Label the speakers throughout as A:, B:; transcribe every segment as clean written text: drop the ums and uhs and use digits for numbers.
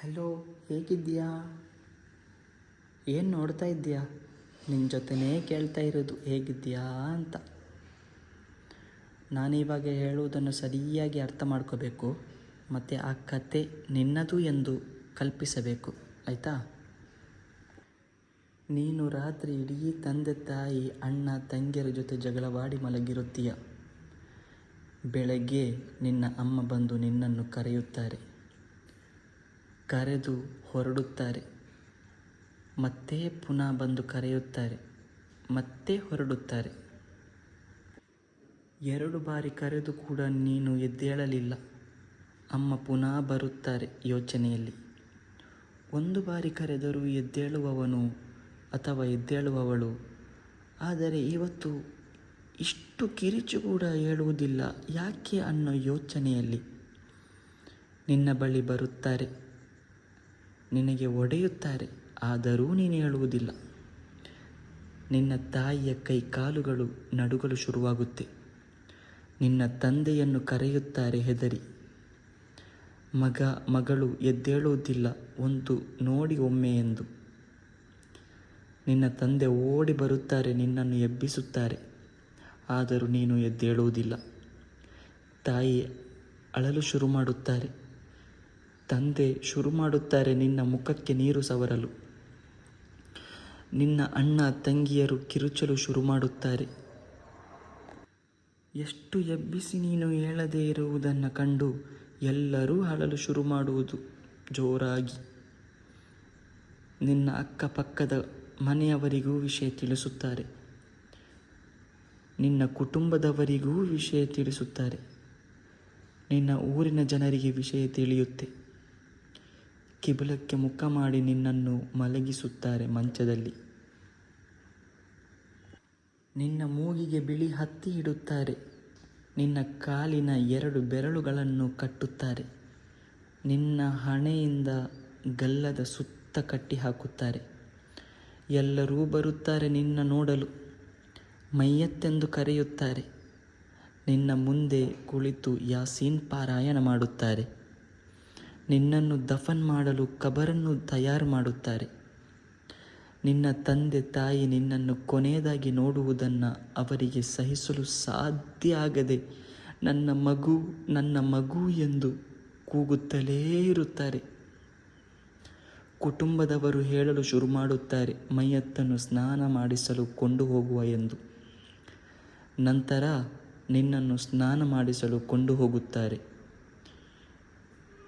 A: Hello, ಹೇಗಿದ್ದೀಯಾ? ಏನು ನೋಡ್ತಾ ಇದ್ದೀಯಾ? ನಿನ್ನ ಜೊತೆನೇ ಕೇಳ್ತಾ ಇರೋದು ಹೇಗಿದ್ದೀಯಾ ಅಂತ. ನಾನಿವಾಗ ಹೇಳುವುದನ್ನು ಸರಿಯಾಗಿ ಅರ್ಥ ಮಾಡ್ಕೋಬೇಕು ಮತ್ತು ಆ ಕತೆ ನಿನ್ನದು ಎಂದು ಕಲ್ಪಿಸಬೇಕು, ಆಯಿತಾ? ನೀನು ರಾತ್ರಿ ಇಡೀ ತಂದೆ ತಾಯಿ ಅಣ್ಣ ತಂಗಿಯರ ಜೊತೆ ಜಗಳವಾಡಿ ಮಲಗಿರುತ್ತೀಯ. ಬೆಳಗ್ಗೆ ನಿನ್ನ ಅಮ್ಮ ಬಂದು ನಿನ್ನನ್ನು ಕರೆಯುತ್ತಾರೆ. ಕರೆದು ಹೊರಡುತ್ತಾರೆ. ಮತ್ತೆ ಪುನಃ ಬಂದು ಕರೆಯುತ್ತಾರೆ. ಮತ್ತೆ ಹೊರಡುತ್ತಾರೆ. 2 ಬಾರಿ ಕರೆದು ಕೂಡ ನೀನು ಎದ್ದೇಳಲಿಲ್ಲ. ಅಮ್ಮ ಪುನಃ ಬರುತ್ತಾರೆ ಯೋಚನೆಯಲ್ಲಿ. 1 ಬಾರಿ ಕರೆದರೂ ಎದ್ದೇಳುವವನು ಅಥವಾ ಎದ್ದೇಳುವವಳು. ಆದರೆ ಇವತ್ತು ಇಷ್ಟು ಕಿರಿಚು ಕೂಡ ಹೇಳುವುದಿಲ್ಲ ಯಾಕೆ ಅನ್ನೋ ಯೋಚನೆಯಲ್ಲಿ ನಿನ್ನ ಬಳಿ ಬರುತ್ತಾರೆ. ನಿನಗೆ ಒಡೆಯುತ್ತಾರೆ, ಆದರೂ ನೀನು ಹೇಳುವುದಿಲ್ಲ. ನಿನ್ನ ತಾಯಿಯ ಕೈ ಕಾಲುಗಳು ನಡುಗಲು ಶುರುವಾಗುತ್ತೆ. ನಿನ್ನ ತಂದೆಯನ್ನು ಕರೆಯುತ್ತಾರೆ ಹೆದರಿ. ಮಗಳು ಎದ್ದೇಳುವುದಿಲ್ಲ, ಒಂದು ನೋಡಿ ಒಮ್ಮೆ ಎಂದು. ನಿನ್ನ ತಂದೆ ಓಡಿ ಬರುತ್ತಾರೆ, ನಿನ್ನನ್ನು ಎಬ್ಬಿಸುತ್ತಾರೆ, ಆದರೂ ನೀನು ಎದ್ದೇಳುವುದಿಲ್ಲ. ತಾಯಿ ಅಳಲು ಶುರು ಮಾಡುತ್ತಾರೆ. ತಂದೆ ಶುರು ಮಾಡುತ್ತಾರೆ ನಿನ್ನ ಮುಖಕ್ಕೆ ನೀರು ಸವರಲು. ನಿನ್ನ ಅಣ್ಣ ತಂಗಿಯರು ಕಿರುಚಲು ಶುರು ಮಾಡುತ್ತಾರೆ. ಎಷ್ಟು ಎಬ್ಬಿಸಿ ನೀನು ಹೇಳದೇ ಇರುವುದನ್ನು ಕಂಡು ಎಲ್ಲರೂ ಅಳಲು ಶುರು ಮಾಡುವುದು ಜೋರಾಗಿ. ನಿನ್ನ ಅಕ್ಕಪಕ್ಕದ ಮನೆಯವರಿಗೂ ವಿಷಯ ತಿಳಿಸುತ್ತಾರೆ. ನಿನ್ನ ಕುಟುಂಬದವರಿಗೂ ವಿಷಯ ತಿಳಿಸುತ್ತಾರೆ. ನಿನ್ನ ಊರಿನ ಜನರಿಗೆ ವಿಷಯ ತಿಳಿಯುತ್ತೆ. ಕಿಬಲಕ್ಕೆ ಮುಖ ಮಾಡಿ ನಿನ್ನನ್ನು ಮಲಗಿಸುತ್ತಾರೆ ಮಂಚದಲ್ಲಿ. ನಿನ್ನ ಮೂಗಿಗೆ ಬಿಳಿ ಹತ್ತಿ ಇಡುತ್ತಾರೆ. ನಿನ್ನ ಕಾಲಿನ 2 ಬೆರಳುಗಳನ್ನು ಕಟ್ಟುತ್ತಾರೆ. ನಿನ್ನ ಹಣೆಯಿಂದ ಗಲ್ಲದ ಸುತ್ತ ಕಟ್ಟಿ ಹಾಕುತ್ತಾರೆ. ಎಲ್ಲರೂ ಬರುತ್ತಾರೆ ನಿನ್ನ ನೋಡಲು. ಮೈಯತ್ತೆಂದು ಕರೆಯುತ್ತಾರೆ. ನಿನ್ನ ಮುಂದೆ ಕುಳಿತು ಯಾಸೀನ್ ಪಾರಾಯಣ ಮಾಡುತ್ತಾರೆ. ನಿನ್ನನ್ನು ದಫನ್ ಮಾಡಲು ಕಬರನ್ನು ತಯಾರು ಮಾಡುತ್ತಾರೆ. ನಿನ್ನ ತಂದೆ ತಾಯಿ ನಿನ್ನನ್ನು ಕೊನೆಯದಾಗಿ ನೋಡುವುದನ್ನು ಅವರಿಗೆ ಸಹಿಸಲು ಸಾಧ್ಯ ಆಗದೆ ನನ್ನ ಮಗು ನನ್ನ ಮಗು ಎಂದು ಕೂಗುತ್ತಲೇ ಇರುತ್ತಾರೆ. ಕುಟುಂಬದವರು ಹೇಳಲು ಶುರು ಮಾಡುತ್ತಾರೆ ಮೈಯತ್ತನ್ನು ಸ್ನಾನ ಮಾಡಿಸಲು ಕೊಂಡು ಹೋಗುವ ಎಂದು. ನಂತರ ನಿನ್ನನ್ನು ಸ್ನಾನ ಮಾಡಿಸಲು ಕೊಂಡು ಹೋಗುತ್ತಾರೆ.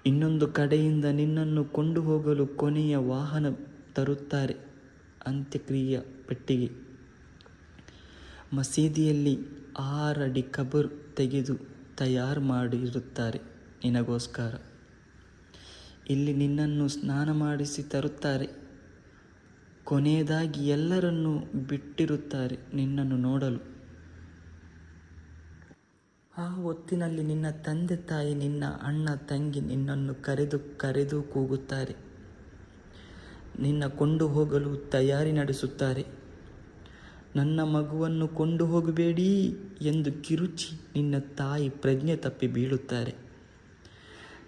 A: ಇನ್ನೊಂದು ಕಡೆಯಿಂದ ನಿನ್ನನ್ನು ಕೊಂಡು ಹೋಗಲು ಕೊನೆಯ ವಾಹನ ತರುತ್ತಾರೆ, ಅಂತ್ಯಕ್ರಿಯೆ ಪೆಟ್ಟಿಗೆ. ಮಸೀದಿಯಲ್ಲಿ 6 ಅಡಿ ಕಬರ್ ತೆಗೆದು ತಯಾರು ಮಾಡಿರುತ್ತಾರೆ ನಿನಗೋಸ್ಕರ. ಇಲ್ಲಿ ನಿನ್ನನ್ನು ಸ್ನಾನ ಮಾಡಿಸಿ ತರುತ್ತಾರೆ. ಕೊನೆಯದಾಗಿ ಎಲ್ಲರನ್ನೂ ಬಿಟ್ಟಿರುತ್ತಾರೆ ನಿನ್ನನ್ನು ನೋಡಲು. ಆ ಹೊತ್ತಿನಲ್ಲಿ ನಿನ್ನ ತಂದೆ ತಾಯಿ ನಿನ್ನ ಅಣ್ಣ ತಂಗಿ ನಿನ್ನನ್ನು ಕರೆದು ಕೂಗುತ್ತಾರೆ. ನಿನ್ನ ಕೊಂಡು ಹೋಗಲು ತಯಾರಿ ನಡೆಸುತ್ತಾರೆ. ನನ್ನ ಮಗುವನ್ನು ಕೊಂಡು ಹೋಗಬೇಡಿ ಎಂದು ಕಿರುಚಿ ನಿನ್ನ ತಾಯಿ ಪ್ರಜ್ಞೆ ತಪ್ಪಿ ಬೀಳುತ್ತಾರೆ.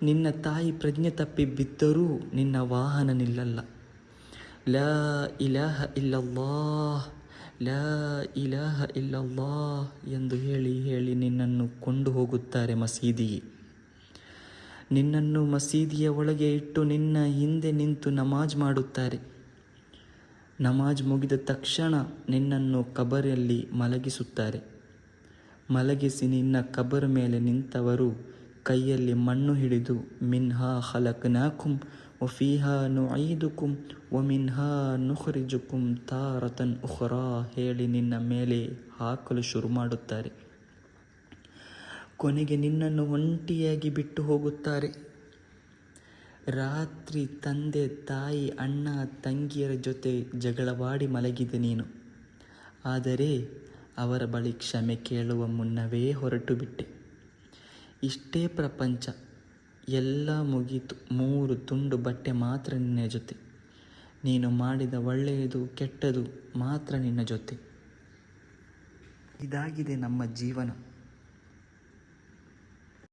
A: ನಿನ್ನ ತಾಯಿ ಪ್ರಜ್ಞೆ ತಪ್ಪಿ ಬಿದ್ದರೂ ನಿನ್ನ ವಾಹನ ನಿಲ್ಲಲ್ಲ. ಲಾ ಇಲಾಹ ಇಲ್ಲಲ್ಲಾಹ್, ಲಾ ಇಲಾಹ ಇಲ್ಲಲ್ಲಾಹ್ ಎಂದು ಹೇಳಿ ನಿನ್ನನ್ನು ಕೊಂಡು ಹೋಗುತ್ತಾರೆ ಮಸೀದಿಗೆ. ನಿನ್ನನ್ನು ಮಸೀದಿಯ ಒಳಗೆ ಇಟ್ಟು ನಿನ್ನ ಹಿಂದೆ ನಿಂತು ನಮಾಜ್ ಮಾಡುತ್ತಾರೆ. ನಮಾಜ್ ಮುಗಿದ ತಕ್ಷಣ ನಿನ್ನನ್ನು ಕಬರಲ್ಲಿ ಮಲಗಿಸುತ್ತಾರೆ. ಮಲಗಿಸಿ ನಿನ್ನ ಕಬರ್ ಮೇಲೆ ನಿಂತವರು ಕೈಯಲ್ಲಿ ಮಣ್ಣು ಹಿಡಿದು ಮಿನ್ಹಾ ಖಲಕ್ನಾಕುಂ ವಫೀಹಾ ನುঈದುಕುಂ ವಮಿನ್ಹಾ ನುಖ್ರಿಜುಕುಂ ತಾರತನ್ ಉಖ್ರಾ ಹೇಳಿ ನಿನ್ನ ಮೇಲೆ ಹಾಕಲು ಶುರು ಮಾಡುತ್ತಾರೆ. ಕೊನೆಗೆ ನಿನ್ನನ್ನು ಒಂಟಿಯಾಗಿ ಬಿಟ್ಟು ಹೋಗುತ್ತಾರೆ. ರಾತ್ರಿ ತಂದೆ ತಾಯಿ ಅಣ್ಣ ತಂಗಿಯರ ಜೊತೆ ಜಗಳವಾಡಿ ಮಲಗಿದೆ ನೀನು. ಆದರೆ ಅವರ ಬಳಿ ಕ್ಷಮೆ ಕೇಳುವ ಮುನ್ನವೇ ಹೊರಟು ಬಿಟ್ಟೆ. ಇಷ್ಟೇ ಪ್ರಪಂಚ, ಎಲ್ಲ ಮುಗೀತು. 3 ತುಂಡು ಬಟ್ಟೆ ಮಾತ್ರ ನಿನ್ನ ಜೊತೆ. ನೀನು ಮಾಡಿದ ಒಳ್ಳೆಯದು ಕೆಟ್ಟದು ಮಾತ್ರ ನಿನ್ನ ಜೊತೆ. ಇದಾಗಿದೆ ನಮ್ಮ ಜೀವನ.